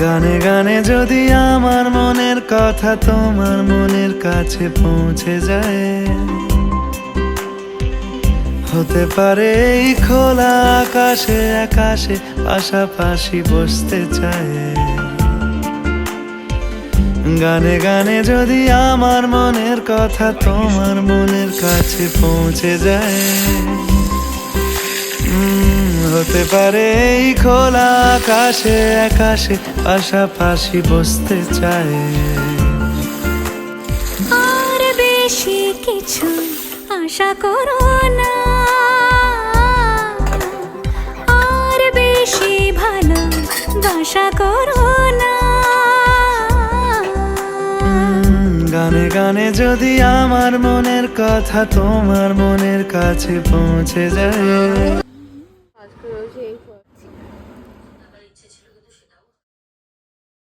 গানে গানে যদি আমার মনের কথা তোমার মনের কাছে পৌঁছে যায়, হতে পারে এই খোলা আকাশে আকাশে পাশাপাশি বসতে চায়। গানে গানে যদি আমার মনের কথা তোমার মনের কাছে পৌঁছে যায়, হতে পারে এই খোলা আকাশে আকাশে পাশাপাশি বসতে চায়। আর বেশি কিছু আশা করো না, আর বেশি ভালোবাসা করো না। গানে গানে যদি আমার মনের কথা তোমার মনের কাছে পৌঁছে যায়।